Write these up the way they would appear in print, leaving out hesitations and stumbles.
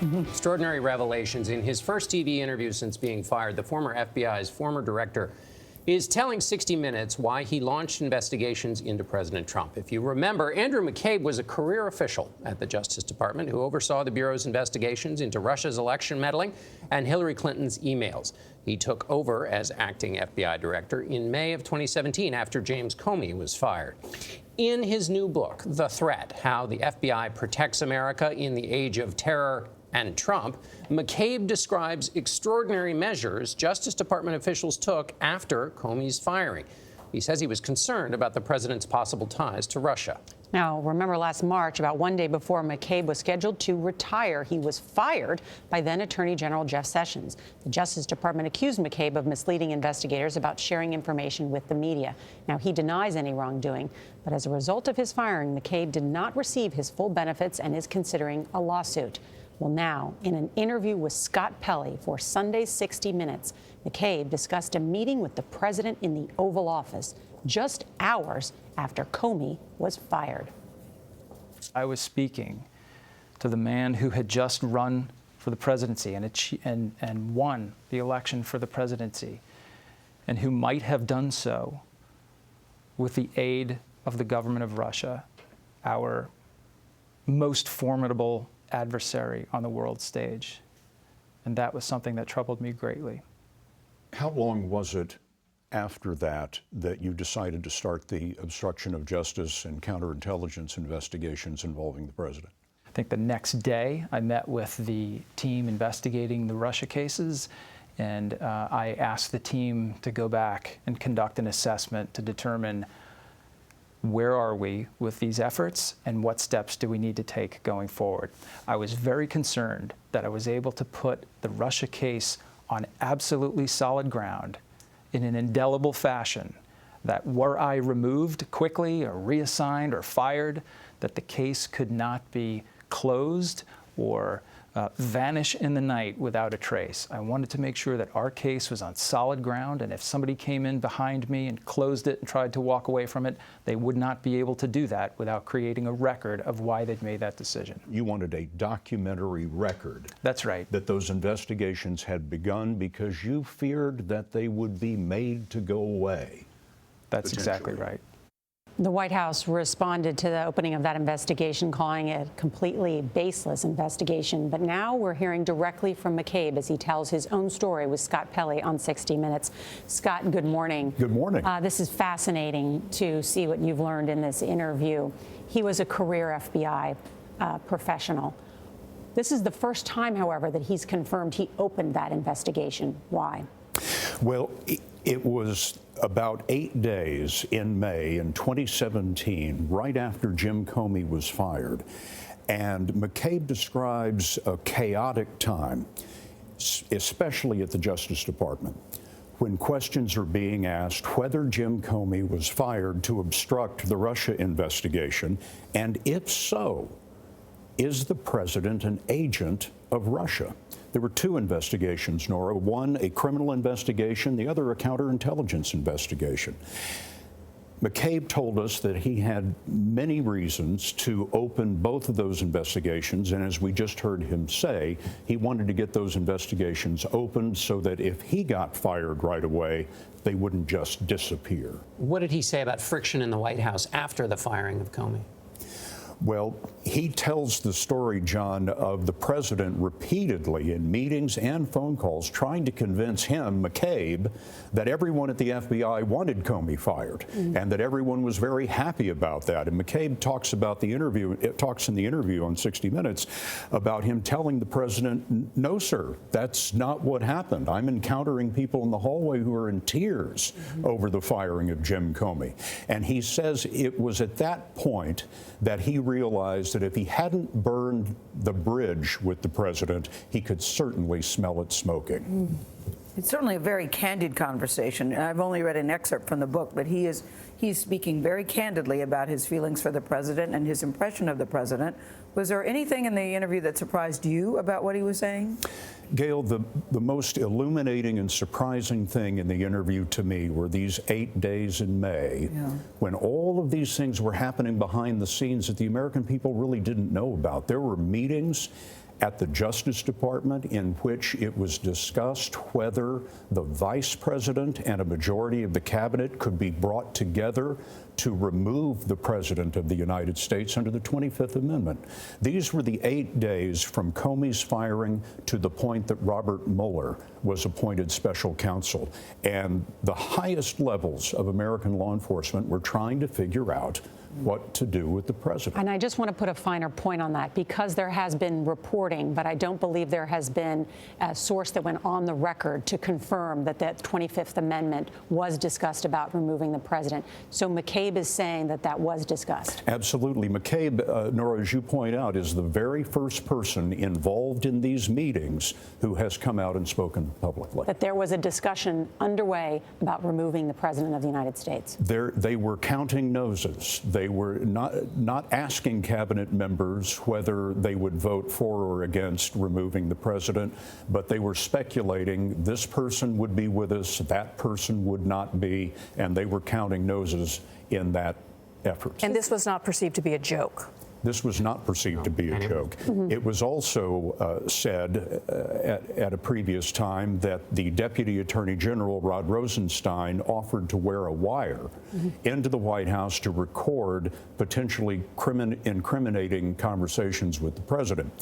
Extraordinary revelations in his first TV interview since being fired. The former FBI's former director is telling 60 Minutes why he launched investigations into President Trump. If you remember, Andrew McCabe was a career official at the Justice Department who oversaw the Bureau's investigations into Russia's election meddling and Hillary Clinton's emails. He took over as acting FBI director in May of 2017 after James Comey was fired. In his new book, The Threat: How the FBI Protects America in the Age of Terror and Trump, McCabe describes extraordinary measures Justice Department officials took after Comey's firing. He says he was concerned about the president's possible ties to Russia. Now, remember last March, about one day before McCabe was scheduled to retire, he was fired by then Attorney General Jeff Sessions. The Justice Department accused McCabe of misleading investigators about sharing information with the media. Now, he denies any wrongdoing, but as a result of his firing, McCabe did not receive his full benefits and is considering a lawsuit. Well, now, in an interview with Scott Pelley for Sunday's 60 Minutes, McCabe discussed a meeting with the president in the Oval Office just hours after Comey was fired. I was speaking to the man who had just run for the presidency and won the election for the presidency, and who might have done so with the aid of the government of Russia, our most formidable adversary on the world stage. And that was something that troubled me greatly. How long was it after that you decided to start the obstruction of justice and counterintelligence investigations involving the president? I think the next day I met with the team investigating the Russia cases, and I asked the team to go back and conduct an assessment to determine where are we with these efforts and what steps do we need to take going forward. I was very concerned that I was able to put the Russia case on absolutely solid ground in an indelible fashion, that were I removed quickly or reassigned or fired, that the case could not be closed or vanish in the night without a trace. I wanted to make sure that our case was on solid ground, and if somebody came in behind me and closed it and tried to walk away from it, they would not be able to do that without creating a record of why they'd made that decision. You wanted a documentary record. That's right. That those investigations had begun because you feared that they would be made to go away. That's exactly right. The White House responded to the opening of that investigation, calling it a completely baseless investigation. But now we're hearing directly from McCabe as he tells his own story with Scott Pelley on 60 Minutes. Scott, good morning. Good morning. This is fascinating to see what you've learned in this interview. He was a career FBI professional. This is the first time, however, that he's confirmed he opened that investigation. Why? Well, it was about 8 days in May in 2017, right after Jim Comey was fired. And McCabe describes a chaotic time, especially at the Justice Department, when questions are being asked whether Jim Comey was fired to obstruct the Russia investigation, and if so, is the president an agent of Russia? There were two investigations, Norah. One, a criminal investigation, the other, a counterintelligence investigation. McCabe told us that he had many reasons to open both of those investigations, and as we just heard him say, he wanted to get those investigations opened so that if he got fired right away, they wouldn't just disappear. What did he say about friction in the White House after the firing of Comey? Well, he tells the story, John, of the president repeatedly in meetings and phone calls trying to convince him, McCabe, that everyone at the FBI wanted Comey fired and that everyone was very happy about that. And McCabe talks about the interview, talks in the interview on 60 Minutes about him telling the president, no, sir, that's not what happened. I'm encountering people in the hallway who are in tears over the firing of Jim Comey. And he says it was at that point that he realized that if he hadn't burned the bridge with the president, he could certainly smell it smoking. It's certainly a very candid conversation. I've only read an excerpt from the book, but he's speaking very candidly about his feelings for the president and his impression of the president. Was there anything in the interview that surprised you about what he was saying? Gayle, the most illuminating and surprising thing in the interview to me were these 8 days in May when all of these things were happening behind the scenes that the American people really didn't know about. There were meetings at the Justice Department in which it was discussed whether the vice president and a majority of the cabinet could be brought together to remove the President of the United States under the 25th Amendment. These were the 8 days from Comey's firing to the point that Robert Mueller was appointed special counsel. And the highest levels of American law enforcement were trying to figure out what to do with the president. And I just want to put a finer point on that, because there has been reporting, but I don't believe there has been a source that went on the record to confirm that the 25th Amendment was discussed about removing the president. So McCabe is saying that that was discussed. Absolutely. McCabe, Norah, as you point out, is the very first person involved in these meetings who has come out and spoken publicly. That there was a discussion underway about removing the president of the United States. They were counting noses. They were not asking cabinet members whether they would vote for or against removing the president, but they were speculating this person would be with us, that person would not be, and they were counting noses in that effort. And this was not perceived to be a joke. This was not perceived to be a joke. It was also said at a previous time that the Deputy Attorney General, Rod Rosenstein, offered to wear a wire into the White House to record potentially incriminating conversations with the president.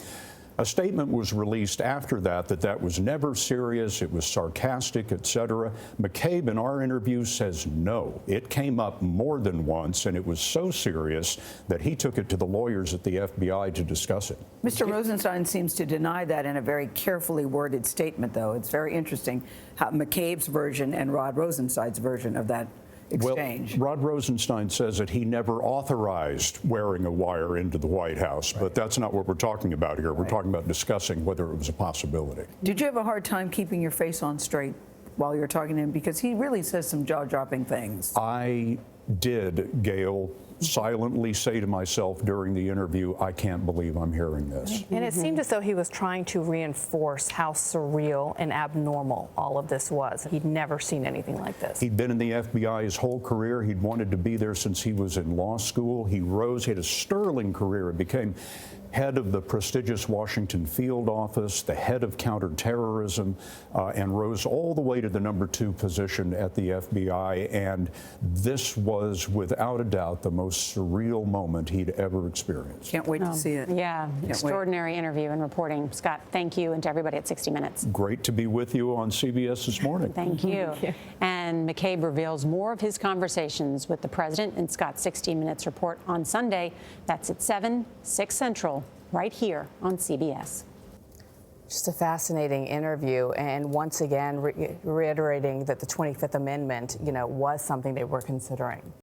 A statement was released after that was never serious, it was sarcastic, etc. McCabe, in our interview, says no. It came up more than once, and it was so serious that he took it to the lawyers at the FBI to discuss it. Mr. Rosenstein seems to deny that in a very carefully worded statement, though. It's very interesting how McCabe's version and Rod Rosenstein's version of that exchange. Well, Rod Rosenstein says that he never authorized wearing a wire into the White House, but that's not what we're talking about here. We're talking about discussing whether it was a possibility. Did you have a hard time keeping your face on straight while you're talking to him? Because he really says some jaw-dropping things. I did, Gayle, silently say to myself during the interview, I can't believe I'm hearing this. And it seemed as though he was trying to reinforce how surreal and abnormal all of this was. He'd never seen anything like this. He'd been in the FBI his whole career. He'd wanted to be there since he was in law school. He rose, he had a sterling career. He became head of the prestigious Washington field office, the head of counterterrorism, and rose all the way to the #2 position at the FBI. And this was, without a doubt, the most surreal moment he'd ever experienced. Can't wait to see it. Yeah, extraordinary interview and reporting. Scott, thank you, and to everybody at 60 Minutes. Great to be with you on CBS This Morning. Thank you. And McCabe reveals more of his conversations with the president in Scott's 60 Minutes report on Sunday. That's at 7, 6 Central, right here on CBS. Just a fascinating interview, and once again reiterating that the 25th Amendment, was something they were considering.